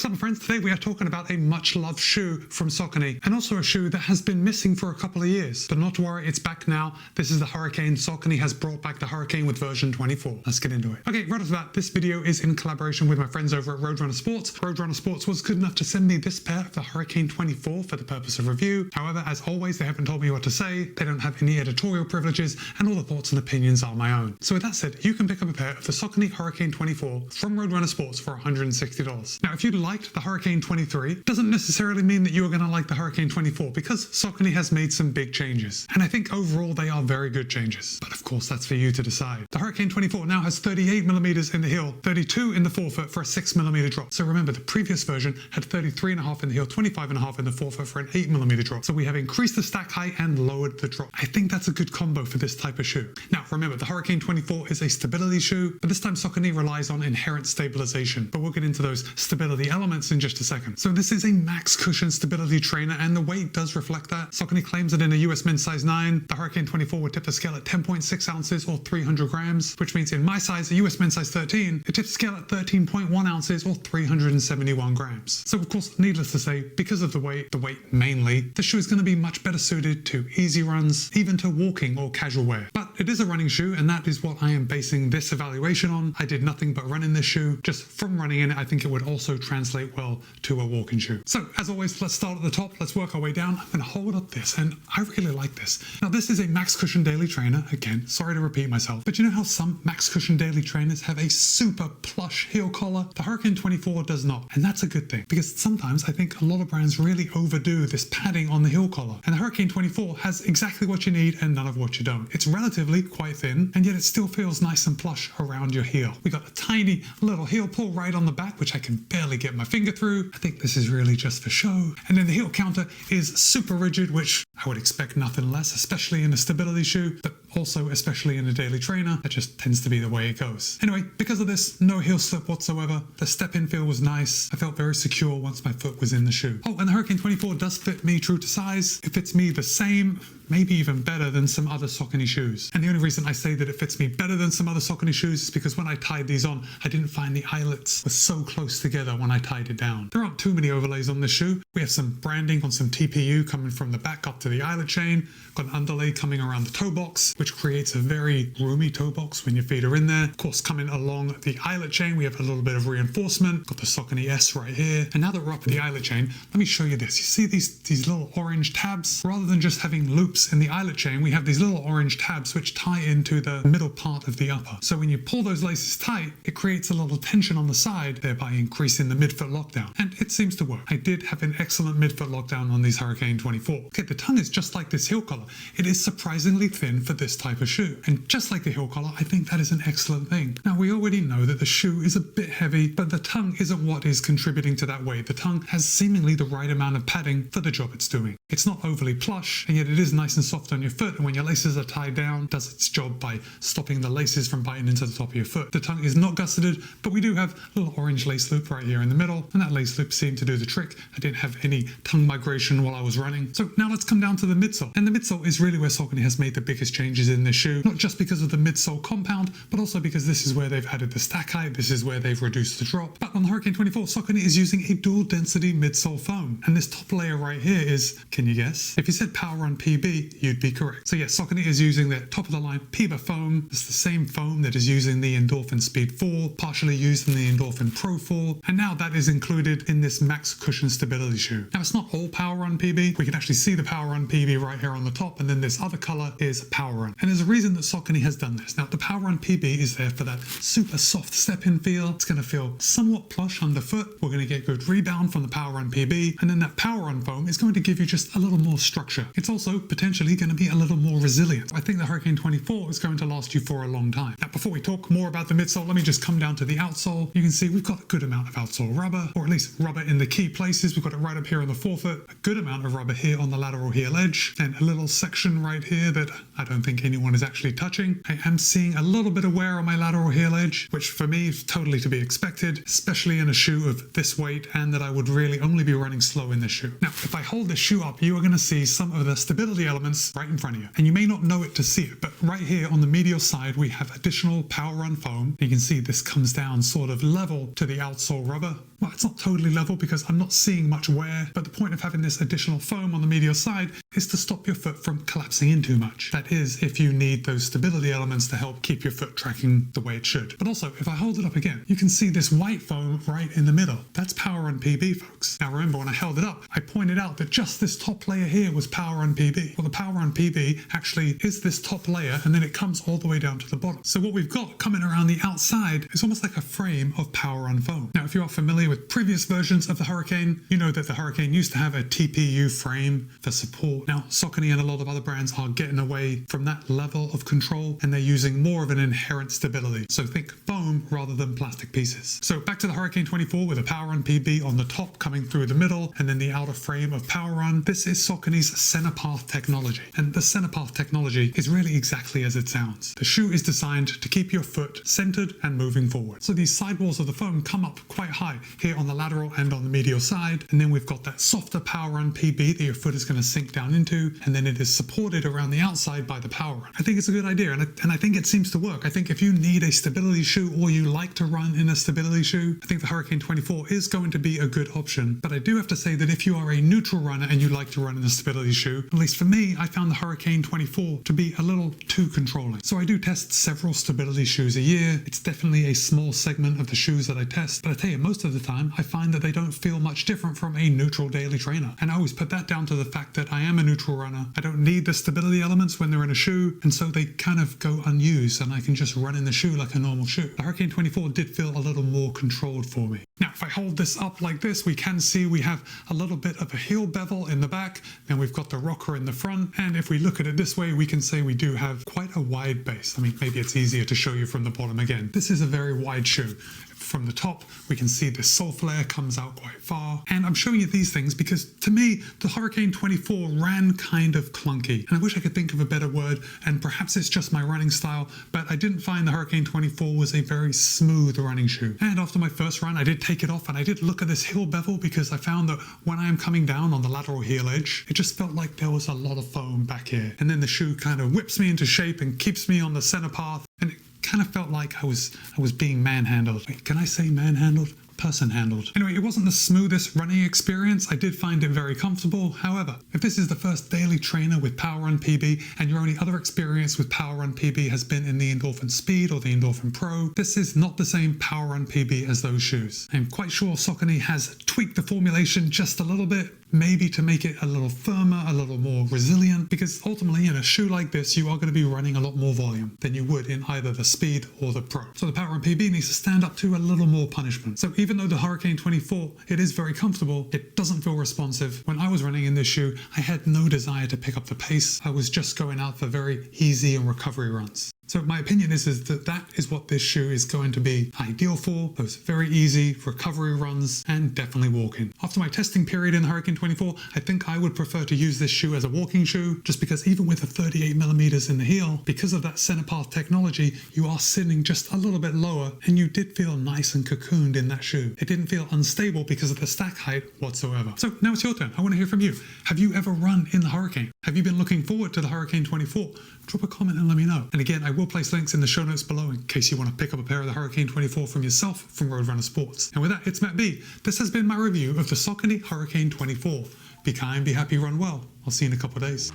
What's up, friends? Today we are talking about a much-loved shoe from Saucony, and also a shoe that has been missing for a couple of years. But not to worry, it's back now. This is the Hurricane. Saucony has brought back the Hurricane with version 24. Let's get into it. Okay, right off the bat, this video is in collaboration with my friends over at Roadrunner Sports. Roadrunner Sports was good enough to send me this pair of the Hurricane 24 for the purpose of review. However, as always, they haven't told me what to say. They don't have any editorial privileges, and all the thoughts and opinions are my own. So with that said, you can pick up a pair of the Saucony Hurricane 24 from Roadrunner Sports for $160. Now, if you liked the Hurricane 23, doesn't necessarily mean that you're going to like the Hurricane 24, because Saucony has made some big changes. And I think overall they are very good changes. But of course, that's for you to decide. The Hurricane 24 now has 38mm in the heel, 32 in the forefoot for a 6mm drop. So remember, the previous version had 33.5 in the heel, 25.5 in the forefoot for an 8mm drop. So we have increased the stack height and lowered the drop. I think that's a good combo for this type of shoe. Now, remember, the Hurricane 24 is a stability shoe, but this time Saucony relies on inherent stabilization. But we'll get into those stability elements in just a second. So this is a max cushion stability trainer, and the weight does reflect that. Saucony claims that in a US men's size 9, the Hurricane 24 would tip the scale at 10.6 ounces or 300 grams, which means in my size, a US men's size 13, it tips the scale at 13.1 ounces or 371 grams. So of course, needless to say, because of the weight mainly, the shoe is going to be much better suited to easy runs, even to walking or casual wear. But it is a running shoe, and that is what I am basing this evaluation on. I did nothing but run in this shoe. Just from running in it, I think it would also translate well to a walking shoe. So as always, let's start at the top. Let's work our way down. I'm going to hold up this, and I really like this. Now, this is a max cushion daily trainer. Again, sorry to repeat myself, but you know how some max cushion daily trainers have a super plush heel collar? The Hurricane 24 does not, and that's a good thing, because sometimes I think a lot of brands really overdo this padding on the heel collar, and the Hurricane 24 has exactly what you need and none of what you don't. It's relatively quite thin, and yet it still feels nice and plush around your heel. We got a tiny little heel pull right on the back, which I can barely get my finger through. I think this is really just for show. And then the heel counter is super rigid, which I would expect nothing less, especially in a stability shoe, but also especially in a daily trainer. That just tends to be the way it goes. Anyway, because of this, no heel slip whatsoever. The step-in feel was nice. I felt very secure once my foot was in the shoe. Oh, and the Hurricane 24 does fit me true to size. It fits me the same, maybe even better than some other Saucony shoes. And the only reason I say that it fits me better than some other Saucony shoes is because when I tied these on, I didn't find the eyelets were so close together when I tied it down. There aren't too many overlays on this shoe. We have some branding on some TPU coming from the back up to the eyelet chain. Got an underlay coming around the toe box, which creates a very roomy toe box when your feet are in there. Of course, coming along the eyelet chain, we have a little bit of reinforcement. Got the Saucony S right here. And now that we're up at the eyelet chain, let me show you this. You see these little orange tabs? Rather than just having loops in the eyelet chain, we have these little orange tabs which tie into the middle part of the upper. So when you pull those laces tight, it creates a little tension on the side, thereby increasing the midfoot lockdown. And it seems to work. I did have an excellent midfoot lockdown on these Hurricane 24. Okay, the tongue is just like this heel collar. It is surprisingly thin for this type of shoe. And just like the heel collar, I think that is an excellent thing. Now, we already know that the shoe is a bit heavy, but the tongue isn't what is contributing to that weight. The tongue has seemingly the right amount of padding for the job it's doing. It's not overly plush, and yet it is nice and soft on your foot, and when your laces are tied down, does its job by stopping the laces from biting into the top of your foot. The tongue is not gusseted, but we do have a little orange lace loop right here in the middle, and that lace loop seemed to do the trick. I didn't have any tongue migration while I was running. So now let's come down to the midsole. And the midsole is really where Saucony has made the biggest changes in this shoe, not just because of the midsole compound, but also because this is where they've added the stack height, this is where they've reduced the drop. But on the Hurricane 24, Saucony is using a dual density midsole foam. And this top layer right here is, can you guess? If you said Power Run PB, you'd be correct. So yes, Saucony is using their top of the line PB foam. It's the same foam that is using the Endorphin Speed 4, partially used in the Endorphin Pro 4, and now that is included in this max cushion stability shoe. Now, it's not all Power Run PB. We can actually see the Power Run PB right here on the top, and then this other color is Power Run. And there's a reason that Saucony has done this. Now, the Power Run PB is there for that super soft step-in feel. It's going to feel somewhat plush underfoot. We're going to get good rebound from the Power Run PB, and then that Power Run foam is going to give you just a little more structure. It's also potentially going to be a little more resilient. I think the Hurricane 24 is going to last you for a long time. Now, before we talk more about the midsole, let me just come down to the outsole. You can see we've got a good amount of outsole rubber, or at least rubber in the key places. We've got it right up here on the forefoot, a good amount of rubber here on the lateral heel edge, and a little section right here that I don't think anyone is actually touching. I am seeing a little bit of wear on my lateral heel edge, which for me is totally to be expected, especially in a shoe of this weight, and that I would really only be running slow in this shoe. Now, if I hold this shoe up, you are going to see some of the stability elements right in front of you. And you may not know it to see it, but right here on the medial side, we have additional Power Run foam. You can see this comes down sort of level to the outsole rubber. Well, it's not totally level because I'm not seeing much wear, but the point of having this additional foam on the medial side is to stop your foot from collapsing in too much. That is, if you need those stability elements to help keep your foot tracking the way it should. But also, if I hold it up again, you can see this white foam right in the middle. That's Power on PB, folks. Now remember, when I held it up, I pointed out that just this top layer here was Power on PB. Well, the Power on PB actually is this top layer, and then it comes all the way down to the bottom. So what we've got coming around the outside is almost like a frame of Power on foam. Now, if you are familiar with previous versions of the Hurricane, you know that the Hurricane used to have a TPU frame for support. Now, Saucony and a lot of other brands are getting away from that level of control, and they're using more of an inherent stability. So think foam rather than plastic pieces. So back to the Hurricane 24 with a Power on PB on the top coming through the middle, and then the outer frame of Power on. This is Saucony's center path technology. And the center path technology is really exactly as it sounds. The shoe is designed to keep your foot centered and moving forward. So these sidewalls of the foam come up quite high here on the lateral and on the medial side. And then we've got that softer Power on PB that your foot is going to sink down into. And then it is supported around the outside by the Power on. I think it's a good idea. And I think it seems to work. I think if you need a stability shoe or you like to run in a stability shoe, I think the Hurricane 24 is going to be a good option. But I do have to say that if you are a neutral runner and you like to run in a stability shoe, at least for me, I found the Hurricane 24 to be a little too controlling. So I do test several stability shoes a year. It's definitely a small segment of the shoes that I test. But I tell you, most of the time, I find that they don't feel much different from a neutral daily trainer. And I always put that down to the fact that I am a neutral runner. I don't need the stability elements when they're in a shoe, and so they kind of go unused, and I can just run in the shoe like a normal shoe. The Hurricane 24 did feel a little more controlled for me. Now, if I hold this up like this, we can see we have a little bit of a heel bevel in the back, then we've got the rocker in the front, and if we look at it this way, we can say we do have quite a wide base. I mean, maybe it's easier to show you from the bottom again. This is a very wide shoe. From the top, we can see the sole flare comes out quite far. And I'm showing you these things because to me, the Hurricane 24 ran kind of clunky. And I wish I could think of a better word, and perhaps it's just my running style, but I didn't find the Hurricane 24 was a very smooth running shoe. And after my first run, I did take it off and I did look at this heel bevel because I found that when I am coming down on the lateral heel edge, it just felt like there was a lot of foam back here. And then the shoe kind of whips me into shape and keeps me on the center path. And it kind of felt like I was being manhandled. Wait, can I say manhandled? Person handled. Anyway, it wasn't the smoothest running experience. I did find it very comfortable. However, if this is the first daily trainer with Power on PB and your only other experience with Power on PB has been in the Endorphin Speed or the Endorphin Pro, this is not the same Power on PB as those shoes. I'm quite sure Saucony has tweaked the formulation just a little bit, maybe to make it a little firmer, a little more resilient, because ultimately in a shoe like this, you are going to be running a lot more volume than you would in either the Speed or the Pro. So the Power on PB needs to stand up to a little more punishment. So even though the Hurricane 24, it is very comfortable, it doesn't feel responsive. When I was running in this shoe, I had no desire to pick up the pace. I was just going out for very easy and recovery runs. So my opinion is that that is what this shoe is going to be ideal for, those very easy recovery runs and definitely walking. After my testing period in the Hurricane 24, I think I would prefer to use this shoe as a walking shoe, just because even with the 38 millimeters in the heel, because of that center path technology, you are sitting just a little bit lower and you did feel nice and cocooned in that shoe. It didn't feel unstable because of the stack height whatsoever. So now it's your turn. I want to hear from you. Have you ever run in the Hurricane? Have you been looking forward to the Hurricane 24? Drop a comment and let me know. And again, I will place links in the show notes below in case you want to pick up a pair of the Hurricane 24 from yourself from Roadrunner Sports. And with that, it's Matt B. This has been my review of the Saucony Hurricane 24. Be kind, be happy, run well. I'll see you in a couple of days.